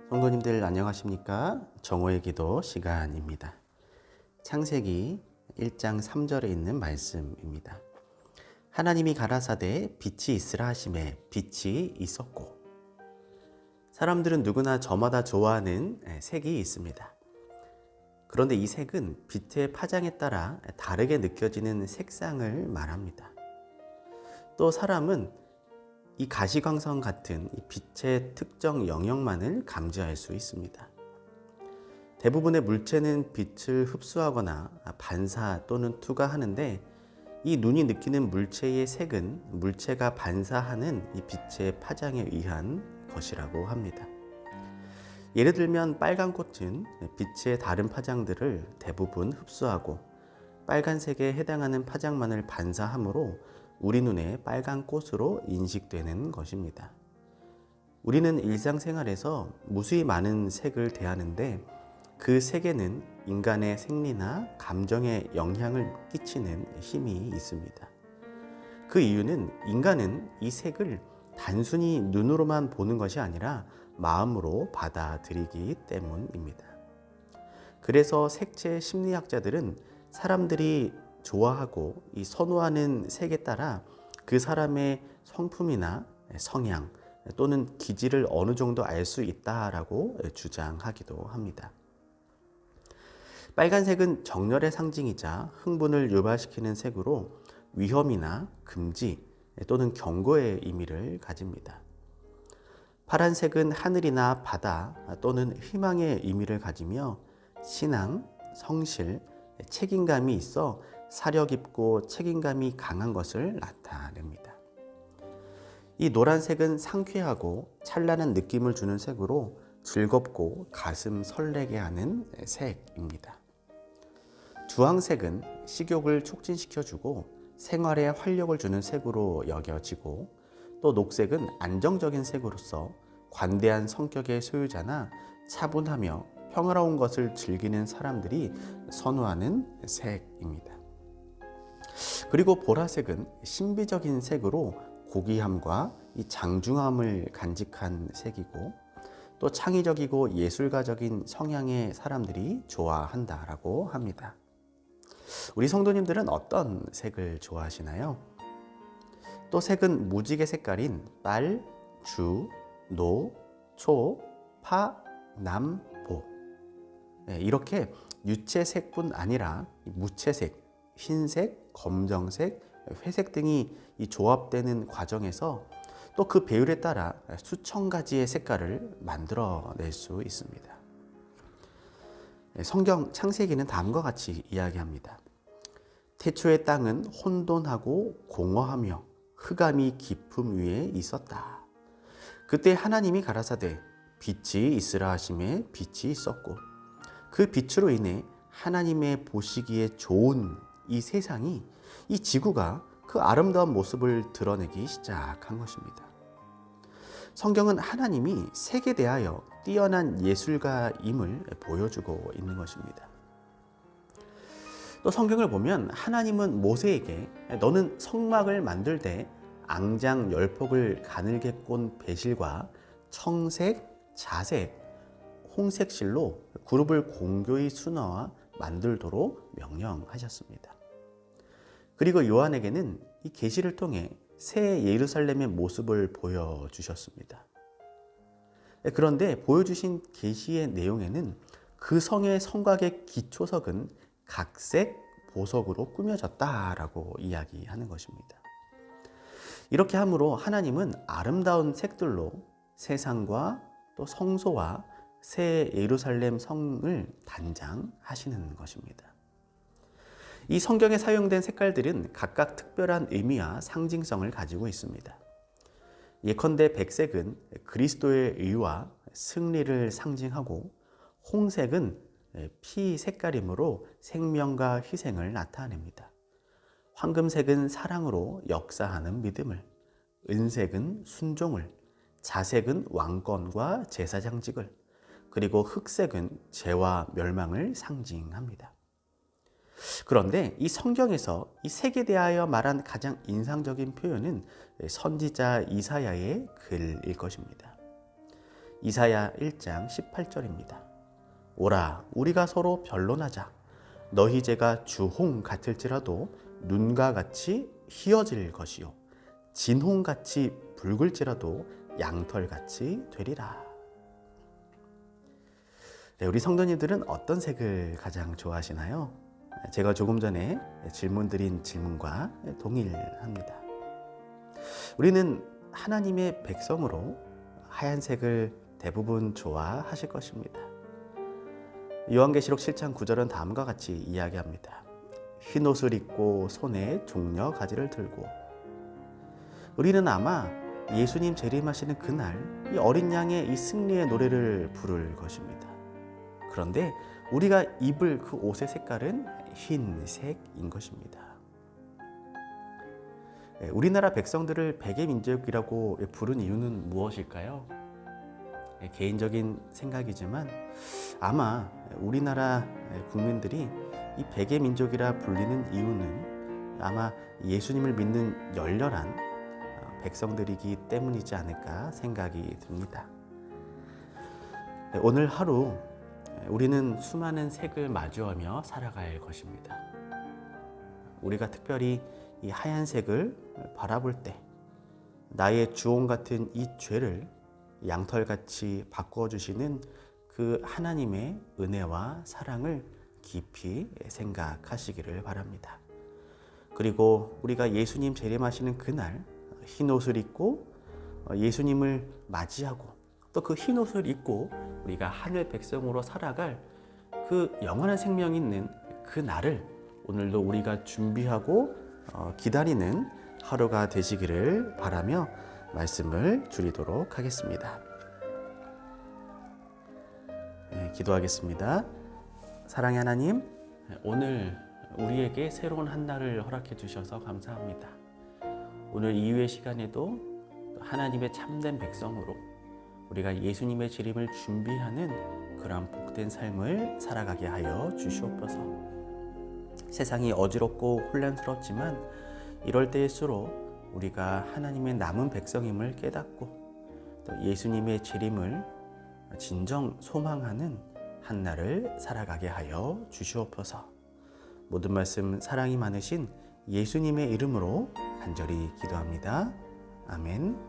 성도님들 안녕하십니까? 정오의 기도 시간입니다. 창세기 1장 3절에 있는 말씀입니다. 하나님이 가라사대 빛이 있으라 하시매 빛이 있었고. 사람들은 누구나 저마다 좋아하는 색이 있습니다. 그런데 이 색은 빛의 파장에 따라 다르게 느껴지는 색상을 말합니다. 또 사람은 이 가시광선 같은 빛의 특정 영역만을 감지할 수 있습니다. 대부분의 물체는 빛을 흡수하거나 반사 또는 투과하는데 이 눈이 느끼는 물체의 색은 물체가 반사하는 이 빛의 파장에 의한 것이라고 합니다. 예를 들면 빨간 꽃은 빛의 다른 파장들을 대부분 흡수하고 빨간색에 해당하는 파장만을 반사하므로 우리 눈에 빨간 꽃으로 인식되는 것입니다. 우리는 일상생활에서 무수히 많은 색을 대하는데 그 색에는 인간의 생리나 감정에 영향을 끼치는 힘이 있습니다. 그 이유는 인간은 이 색을 단순히 눈으로만 보는 것이 아니라 마음으로 받아들이기 때문입니다. 그래서 색채 심리학자들은 사람들이 좋아하고 이 선호하는 색에 따라 그 사람의 성품이나 성향 또는 기질을 어느 정도 알 수 있다라고 주장하기도 합니다. 빨간색은 정열의 상징이자 흥분을 유발시키는 색으로 위험이나 금지 또는 경고의 의미를 가집니다. 파란색은 하늘이나 바다 또는 희망의 의미를 가지며 신앙, 성실, 책임감이 있어 사려 깊고 책임감이 강한 것을 나타냅니다. 이 노란색은 상쾌하고 찬란한 느낌을 주는 색으로 즐겁고 가슴 설레게 하는 색입니다. 주황색은 식욕을 촉진시켜주고 생활에 활력을 주는 색으로 여겨지고 또 녹색은 안정적인 색으로서 관대한 성격의 소유자나 차분하며 평화로운 것을 즐기는 사람들이 선호하는 색입니다. 그리고 보라색은 신비적인 색으로 고귀함과 이 장중함을 간직한 색이고 또 창의적이고 예술가적인 성향의 사람들이 좋아한다라고 합니다. 우리 성도님들은 어떤 색을 좋아하시나요? 또 색은 무지개 색깔인 빨, 주, 노, 초, 파, 남, 보 이렇게 유채색뿐 아니라 무채색, 흰색, 검정색, 회색 등이 이 조합되는 과정에서 또 그 배율에 따라 수천 가지의 색깔을 만들어낼 수 있습니다. 성경 창세기는 다음과 같이 이야기합니다. 태초의 땅은 혼돈하고 공허하며 흑암이 깊음 위에 있었다. 그때 하나님이 가라사대 빛이 있으라 하시매 빛이 있었고 그 빛으로 인해 하나님의 보시기에 좋은 이 세상이 이 지구가 그 아름다운 모습을 드러내기 시작한 것입니다. 성경은 하나님이 색에 대하여 뛰어난 예술가임을 보여주고 있는 것입니다. 또 성경을 보면 하나님은 모세에게 너는 성막을 만들 때 앙장 10폭을 가늘게 꼰 배실과 청색, 자색, 홍색 실로 그룹을 공교히 수놓아 만들도록 명령하셨습니다. 그리고 요한에게는 이 계시를 통해 새 예루살렘의 모습을 보여주셨습니다. 그런데 보여주신 계시의 내용에는 그 성의 성곽의 기초석은 각색 보석으로 꾸며졌다라고 이야기하는 것입니다. 이렇게 함으로 하나님은 아름다운 색들로 세상과 또 성소와 새 예루살렘 성을 단장하시는 것입니다. 이 성경에 사용된 색깔들은 각각 특별한 의미와 상징성을 가지고 있습니다. 예컨대 백색은 그리스도의 의와 승리를 상징하고 홍색은 피 색깔이므로 생명과 희생을 나타냅니다. 황금색은 사랑으로 역사하는 믿음을, 은색은 순종을, 자색은 왕권과 제사장직을, 그리고 흑색은 죄와 멸망을 상징합니다. 그런데 이 성경에서 이 색에 대하여 말한 가장 인상적인 표현은 선지자 이사야의 글일 것입니다. 이사야 1장 18절입니다. 오라 우리가 서로 변론하자. 너희 죄가 주홍 같을지라도 눈과 같이 희어질 것이요 진홍같이 붉을지라도 양털같이 되리라. 네, 우리 성도님들은 어떤 색을 가장 좋아하시나요? 제가 조금 전에 질문 드린 질문과 동일합니다. 우리는 하나님의 백성으로 하얀색을 대부분 좋아하실 것입니다. 요한계시록 7장 9절은 다음과 같이 이야기합니다. 흰 옷을 입고 손에 종려 가지를 들고. 우리는 아마 예수님 재림하시는 그날 이 어린 양의 이 승리의 노래를 부를 것입니다. 그런데 우리가 입을 그 옷의 색깔은 흰색인 것입니다. 우리나라 백성들을 백의 민족이라고 부른 이유는 무엇일까요? 개인적인 생각이지만 아마 우리나라 국민들이 이 백의 민족이라 불리는 이유는 아마 예수님을 믿는 열렬한 백성들이기 때문이지 않을까 생각이 듭니다. 오늘 하루 우리는 수많은 색을 마주하며 살아갈 것입니다. 우리가 특별히 이 하얀색을 바라볼 때 나의 주홍 같은 이 죄를 양털같이 바꾸어 주시는 그 하나님의 은혜와 사랑을 깊이 생각하시기를 바랍니다. 그리고 우리가 예수님 재림하시는 그날 흰 옷을 입고 예수님을 맞이하고 또 그 흰 옷을 입고 우리가 하늘 백성으로 살아갈 그 영원한 생명이 있는 그 날을 오늘도 우리가 준비하고 기다리는 하루가 되시기를 바라며 말씀을 줄이도록 하겠습니다. 기도하겠습니다. 사랑의 하나님, 오늘 우리에게 새로운 한 날을 허락해 주셔서 감사합니다. 오늘 이후의 시간에도 하나님의 참된 백성으로 우리가 예수님의 재림을 준비하는 그러한 복된 삶을 살아가게 하여 주시옵소서. 세상이 어지럽고 혼란스럽지만 이럴 때일수록 우리가 하나님의 남은 백성임을 깨닫고 또 예수님의 재림을 진정 소망하는 한 날을 살아가게 하여 주시옵소서. 모든 말씀 사랑이 많으신 예수님의 이름으로 간절히 기도합니다. 아멘.